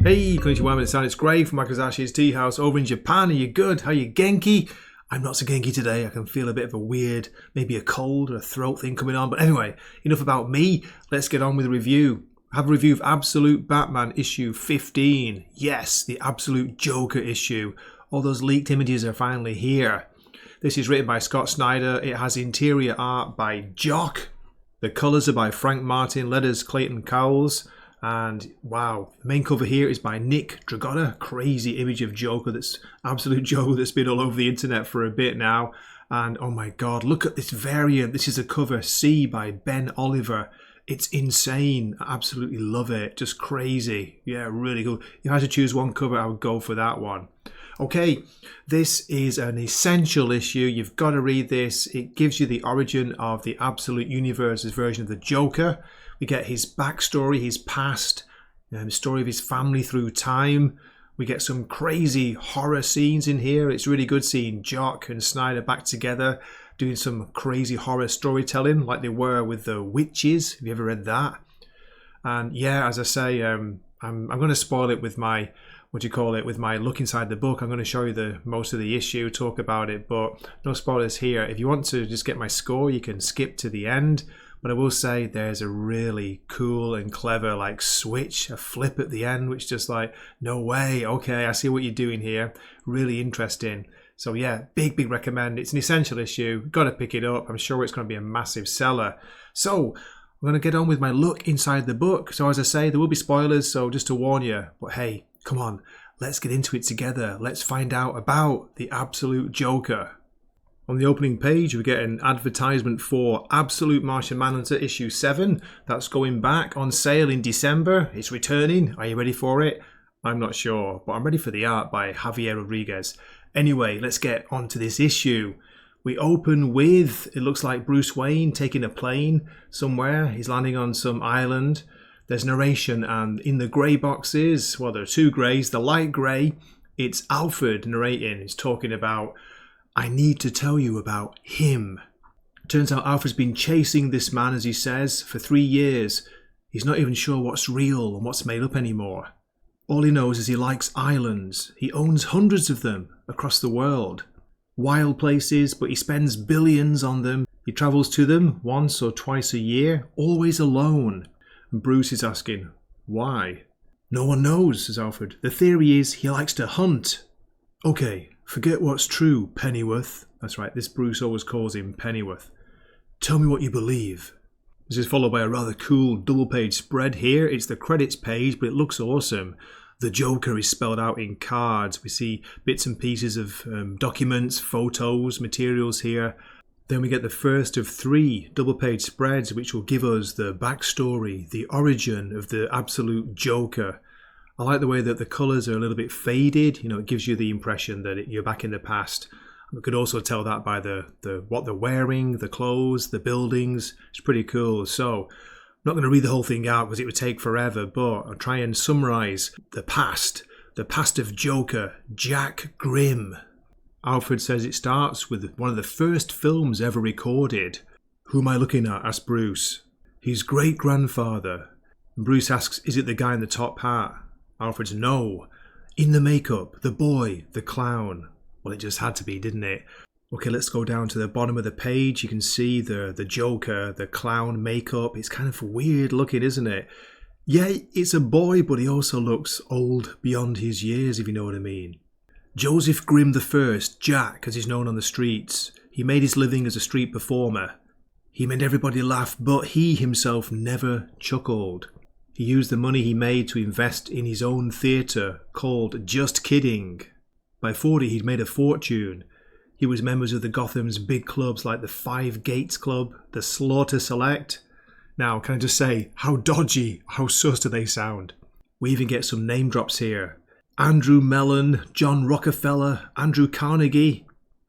Hey, konnichiwa, it's Greg from Makazashi's Tea House over in Japan. Are you good? How you genki? I'm not so genki today. I can feel a bit of a weird, maybe a cold or a throat thing coming on. But anyway, enough about me. Let's get on with the review. I have a review of Absolute Batman issue 15. Yes, the Absolute Joker issue. All those leaked images are finally here. This is written by Scott Snyder. It has interior art by Jock. The colours are by Frank Martin, letters Clayton Cowles. And wow, the main cover here is by Nick Dragotta. Crazy image of Joker, that's Absolute Joker, that's been all over the internet for a bit now. And oh my god, look at this variant. This is a cover C by Ben Oliver. It's insane. I absolutely love it. Just crazy. Yeah, really cool. If I had to choose one cover, I would go for that one. Okay, this is an essential issue. You've got to read this. It gives you the origin of the Absolute Universe's version of the Joker. We get his backstory, his past, the story of his family through time. We get some crazy horror scenes in here. It's really good seeing Jock and Snyder back together, doing some crazy horror storytelling like they were with the Witches. Have you ever read that? And yeah, as I say, I'm going to spoil it with my, with my look inside the book. I'm going to show you most of the issue, talk about it, but no spoilers here. If you want to just get my score, you can skip to the end. But I will say there's a really cool and clever like switch, a flip at the end, which just like, no way, okay, I see what you're doing here. Really interesting. So yeah, big recommend. It's an essential issue. Got to pick it up. I'm sure it's going to be a massive seller. So I'm going to get on with my look inside the book. So as I say, there will be spoilers, so just to warn you. But hey, come on, let's get into it together. Let's find out about the Absolute Joker. On the opening page, we get an advertisement for Absolute Martian Manhunter issue 7. That's going back on sale in December. It's returning. Are you ready for it? I'm not sure, but I'm ready for the art by Javier Rodriguez. Anyway, let's get on to this issue. We open with, it looks like Bruce Wayne taking a plane somewhere. He's landing on some island. There's narration, and in the grey boxes, well, there are two greys. The light grey, it's Alfred narrating. He's talking about, I need to tell you about him. Turns out Alfred's been chasing this man, as he says, for 3 years. He's not even sure what's real and what's made up anymore. All he knows is he likes islands. He owns hundreds of them across the world. Wild places, but he spends billions on them. He travels to them once or twice a year, always alone. And Bruce is asking, why? No one knows, says Alfred. The theory is he likes to hunt. Okay. Forget what's true, Pennyworth. That's right, this Bruce always calls him Pennyworth. Tell me what you believe. This is followed by a rather cool double-page spread here. It's the credits page, but it looks awesome. The Joker is spelled out in cards. We see bits and pieces of documents, photos, materials here. Then we get the first of 3 double-page spreads, which will give us the backstory, the origin of the Absolute Joker. I like the way that the colours are a little bit faded. You know, it gives you the impression that you're back in the past. We could also tell that by what they're wearing, the clothes, the buildings. It's pretty cool. So, I'm not going to read the whole thing out because it would take forever, but I'll try and summarise the past of Joker, Jack Grimm. Alfred says it starts with one of the first films ever recorded. Who am I looking at? Asks Bruce. His great-grandfather. And Bruce asks, is it the guy in the top hat? Alfred's no. In the makeup, the boy, the clown. Well, it just had to be, didn't it? Okay, let's go down to the bottom of the page. You can see the Joker, the clown makeup. It's kind of weird looking, isn't it? Yeah, it's a boy, but he also looks old beyond his years, if you know what I mean. Joseph Grimm I, Jack, as he's known on the streets. He made his living as a street performer. He made everybody laugh, but he himself never chuckled. He used the money he made to invest in his own theatre called Just Kidding. By 40, he'd made a fortune. He was members of the Gotham's big clubs like the Five Gates Club, the Slaughter Select. Now, can I just say, how dodgy, how sus do they sound? We even get some name drops here. Andrew Mellon, John Rockefeller, Andrew Carnegie.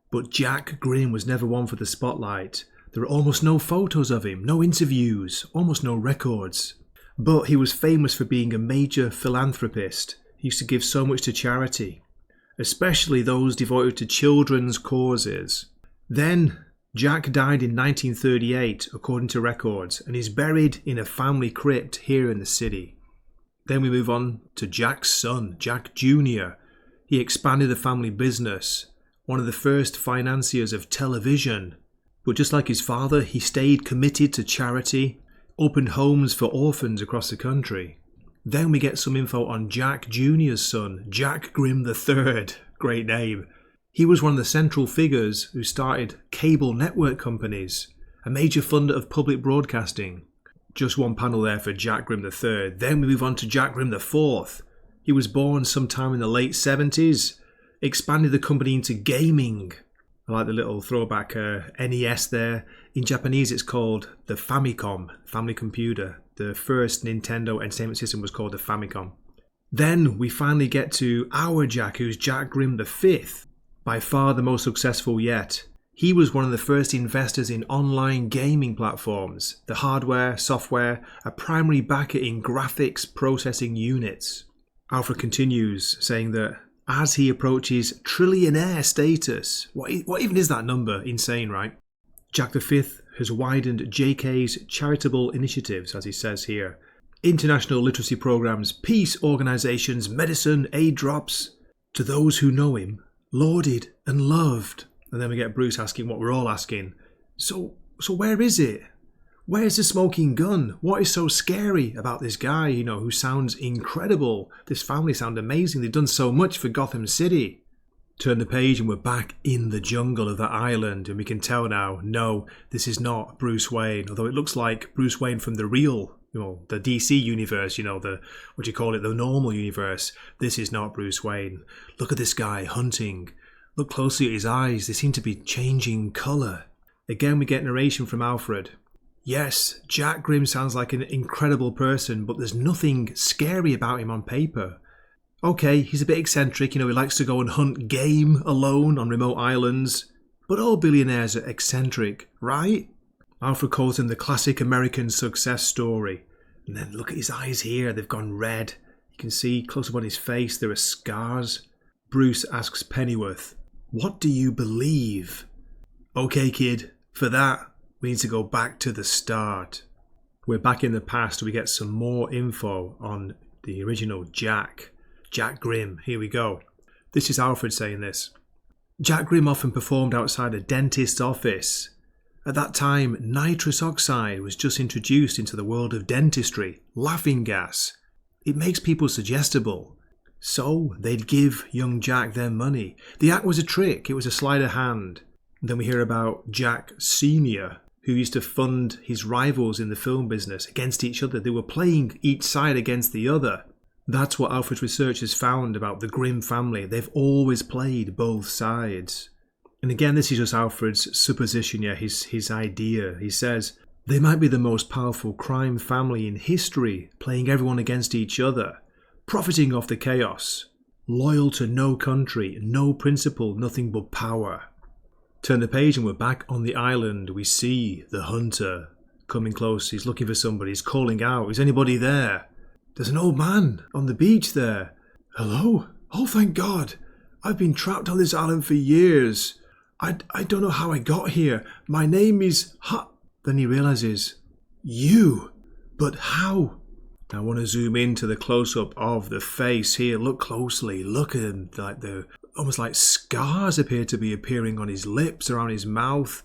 But Jack Grimm was never one for the spotlight. There are almost no photos of him, no interviews, almost no records. But he was famous for being a major philanthropist. He used to give so much to charity, especially those devoted to children's causes. Then, Jack died in 1938, according to records, and is buried in a family crypt here in the city. Then we move on to Jack's son, Jack Jr. He expanded the family business, one of the first financiers of television. But just like his father, he stayed committed to charity, opened homes for orphans across the country. Then we get some info on Jack Jr.'s son, Jack Grimm III. Great name. He was one of the central figures who started cable network companies, a major funder of public broadcasting. Just one panel there for Jack Grimm III. Then we move on to Jack Grimm IV. He was born sometime in the late 70s, expanded the company into gaming. I like the little throwback NES there. In Japanese it's called the Famicom, family computer. The first Nintendo entertainment system was called the Famicom. Then we finally get to our Jack, who's Jack Grimm V, by far the most successful yet. He was one of the first investors in online gaming platforms, the hardware, software, a primary backer in graphics processing units. Alfred continues, saying that as he approaches trillionaire status, what even is that number? Insane, right? Jack V has widened JK's charitable initiatives, as he says here. International literacy programs, peace organisations, medicine, aid drops. To those who know him, lauded and loved. And then we get Bruce asking what we're all asking. So where is it? Where's the smoking gun? What is so scary about this guy, who sounds incredible? This family sound amazing. They've done so much for Gotham City. Turn the page and we're back in the jungle of that island. And we can tell now, no, this is not Bruce Wayne. Although it looks like Bruce Wayne from the real, the DC universe, the normal universe. This is not Bruce Wayne. Look at this guy hunting. Look closely at his eyes. They seem to be changing colour. Again, we get narration from Alfred. Yes, Jack Grimm sounds like an incredible person, but there's nothing scary about him on paper. Okay, he's a bit eccentric, he likes to go and hunt game alone on remote islands. But all billionaires are eccentric, right? Alfred calls him the classic American success story. And then look at his eyes here, they've gone red. You can see close up on his face, there are scars. Bruce asks Pennyworth, what do you believe? Okay, kid, for that, we need to go back to the start. We're back in the past. We get some more info on the original Jack Grimm. Here we go. This is Alfred saying this. Jack Grimm often performed outside a dentist's office. At that time, nitrous oxide was just introduced into the world of dentistry, laughing gas. It makes people suggestible. So they'd give young Jack their money. The act was a trick. It was a sleight of hand. And then we hear about Jack Sr., who used to fund his rivals in the film business against each other. They were playing each side against the other. That's what Alfred's research has found about the Grimm family. They've always played both sides. And again, this is just Alfred's supposition, his idea. He says, they might be the most powerful crime family in history, playing everyone against each other, profiting off the chaos, loyal to no country, no principle, nothing but power. Turn the page and we're back on the island. We see the hunter coming close. He's looking for somebody. He's calling out. Is anybody there? There's an old man on the beach there. Hello? Oh, thank God. I've been trapped on this island for years. I don't know how I got here. My name is... Then he realizes, you. But how? I want to zoom into the close-up of the face here. Look closely. Look at him. Almost like scars appear to be appearing on his lips, around his mouth.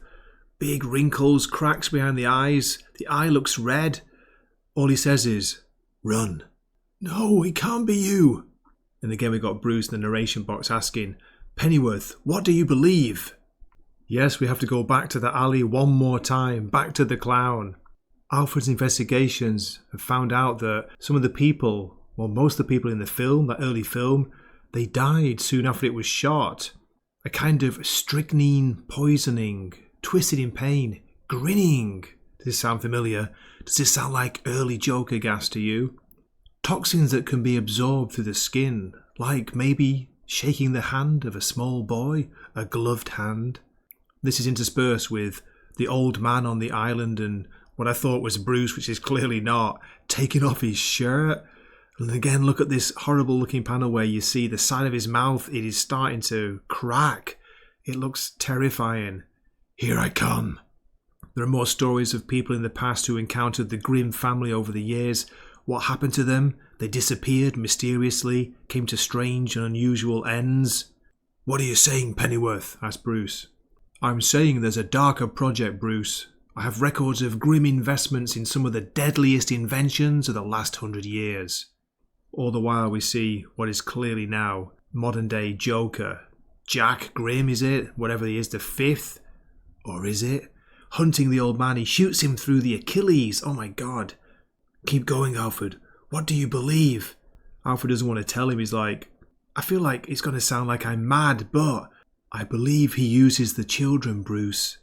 Big wrinkles, cracks behind the eyes. The eye looks red. All he says is, run. No, it can't be you. And again we got Bruce in the narration box asking, Pennyworth, what do you believe? Yes, we have to go back to the alley one more time, back to the clown. Alfred's investigations have found out that some of the people, most of the people in the film, that early film, they died soon after it was shot. A kind of strychnine poisoning, twisted in pain, grinning. Does this sound familiar? Does this sound like early Joker gas to you? Toxins that can be absorbed through the skin, like maybe shaking the hand of a small boy, a gloved hand. This is interspersed with the old man on the island and what I thought was Bruce, which is clearly not, taking off his shirt. And again, look at this horrible looking panel where you see the side of his mouth, it is starting to crack. It looks terrifying. Here I come. There are more stories of people in the past who encountered the Grimm family over the years. What happened to them? They disappeared mysteriously, came to strange and unusual ends. What are you saying, Pennyworth? Asked Bruce. I'm saying there's a darker project, Bruce. I have records of grim investments in some of the deadliest inventions of the last 100 years. All the while we see what is clearly now modern day Joker. Jack Grimm, is it? Whatever he is, the fifth? Or is it? Hunting the old man, he shoots him through the Achilles. Oh my God. Keep going, Alfred. What do you believe? Alfred doesn't want to tell him. He's like, I feel like it's going to sound like I'm mad, but I believe he uses the children, Bruce.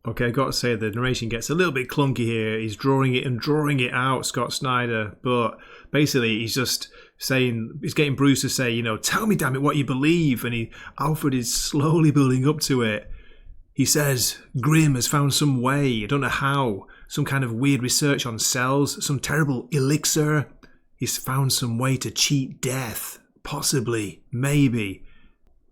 Okay, I got to say the narration gets a little bit clunky here. He's drawing it out, Scott Snyder. But basically, he's just saying, he's getting Bruce to say, tell me, damn it, what you believe. And Alfred is slowly building up to it. He says, Grimm has found some way, I don't know how, some kind of weird research on cells, some terrible elixir. He's found some way to cheat death. Possibly, maybe.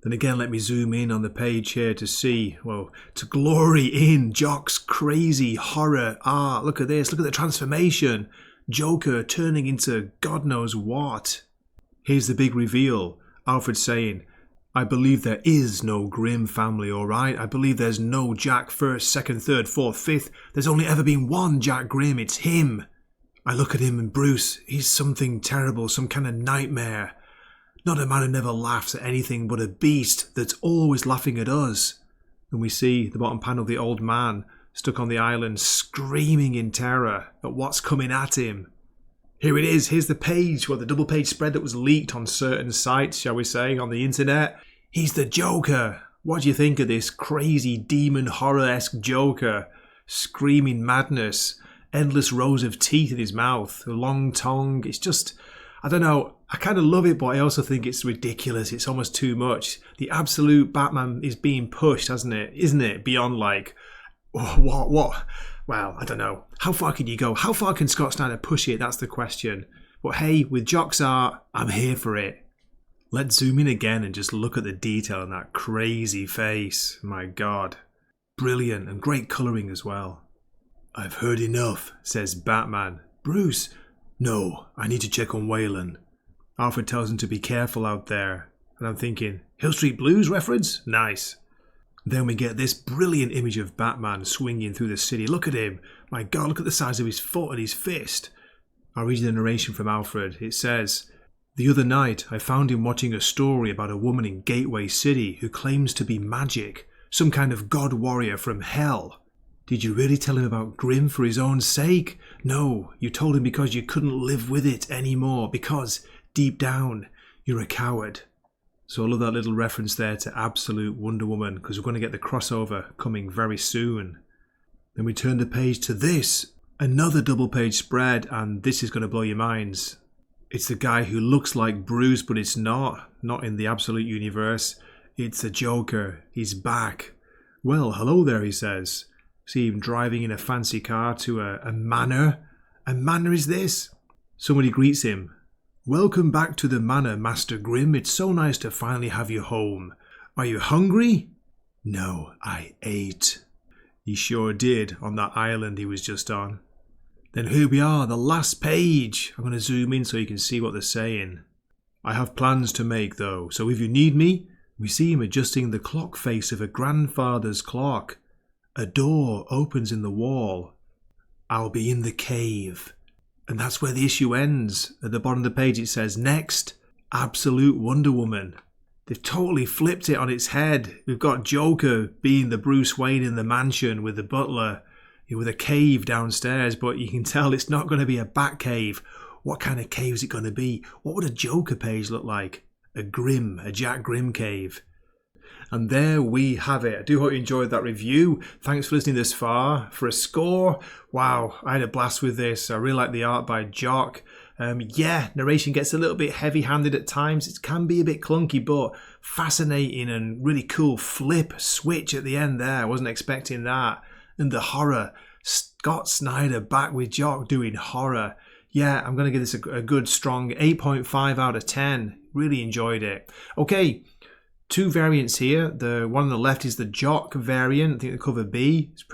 Then again, let me zoom in on the page here to see, to glory in Jock's crazy horror art. Look at this, look at the transformation. Joker turning into God knows what. Here's the big reveal. Alfred saying, I believe there is no Grimm family, alright? I believe there's no Jack 1st, 2nd, 3rd, 4th, 5th. There's only ever been one Jack Grimm, it's him. I look at him and Bruce, he's something terrible, some kind of nightmare. Not a man who never laughs at anything but a beast that's always laughing at us. And we see the bottom panel of the old man stuck on the island screaming in terror at what's coming at him. Here it is, here's the page, the double page spread that was leaked on certain sites, shall we say, on the internet. He's the Joker. What do you think of this crazy demon horror-esque Joker? Screaming madness, endless rows of teeth in his mouth, a long tongue. It's just, I don't know, I kind of love it, but I also think it's ridiculous. It's almost too much. The absolute Batman is being pushed, isn't it? Beyond what? Well, I don't know. How far can you go? How far can Scott Snyder push it? That's the question. But hey, with Jock's art, I'm here for it. Let's zoom in again and just look at the detail on that crazy face. My God. Brilliant and great colouring as well. I've heard enough, says Batman. Bruce. No, I need to check on Wayland. Alfred tells him to be careful out there. And I'm thinking, Hill Street Blues reference? Nice. Then we get this brilliant image of Batman swinging through the city. Look at him. My God, look at the size of his foot and his fist. I'll read you the narration from Alfred. It says, The other night I found him watching a story about a woman in Gateway City who claims to be magic, some kind of god warrior from hell. Did you really tell him about Grimm for his own sake? No, you told him because you couldn't live with it anymore, because, deep down, you're a coward. So I love that little reference there to Absolute Wonder Woman, because we're going to get the crossover coming very soon. Then we turn the page to this, another double page spread, and this is going to blow your minds. It's the guy who looks like Bruce, but it's not in the Absolute universe. It's the Joker. He's back. Well, hello there, he says. See him driving in a fancy car to a manor. A manor is this? Somebody greets him. Welcome back to the manor, Master Grimm. It's so nice to finally have you home. Are you hungry? No, I ate. He sure did on that island he was just on. Then here we are, the last page. I'm going to zoom in so you can see what they're saying. I have plans to make though, so if you need me, we see him adjusting the clock face of a grandfather's clock. A door opens in the wall. I'll be in the cave. And that's where the issue ends. At the bottom of the page it says, next, Absolute Wonder Woman. They've totally flipped it on its head. We've got Joker being the Bruce Wayne in the mansion with the butler, with a cave downstairs, but you can tell it's not going to be a bat cave. What kind of cave is it going to be? What would a Joker page look like? A Jack Grimm cave. And there we have it. I do hope you enjoyed that review. Thanks for listening this far. For a score, wow, I had a blast with this. I really like the art by Jock. Narration gets a little bit heavy-handed at times. It can be a bit clunky, but fascinating and really cool flip switch at the end there. I wasn't expecting that. And the horror. Scott Snyder back with Jock doing horror. Yeah, I'm going to give this a good strong 8.5 out of 10. Really enjoyed it. Okay. Two variants here. The one on the left is the Jock variant. I think the cover B is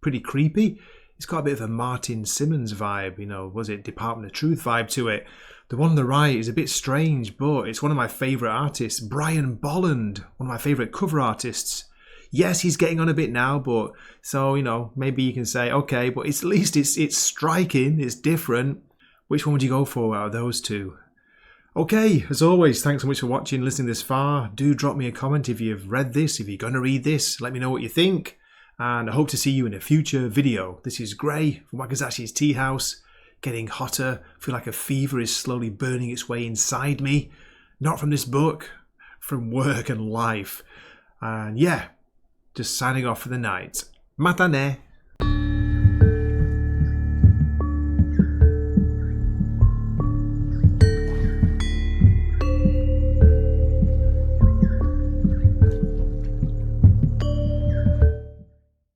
pretty creepy. It's got a bit of a Martin Simmons vibe, you know, was it Department of Truth vibe to it. The one on the right is a bit strange, but it's one of my favourite artists, Brian Bolland, one of my favourite cover artists. Yes, he's getting on a bit now, but so, you know, maybe you can say, okay, but at least it's striking, it's different. Which one would you go for out of those two? Okay, as always, thanks so much for watching, listening this far. Do drop me a comment if you've read this, if you're going to read this. Let me know what you think. And I hope to see you in a future video. This is Gray from Wakazashi's Tea House. Getting hotter. I feel like a fever is slowly burning its way inside me. Not from this book, from work and life. And yeah, just signing off for the night. Mata ne!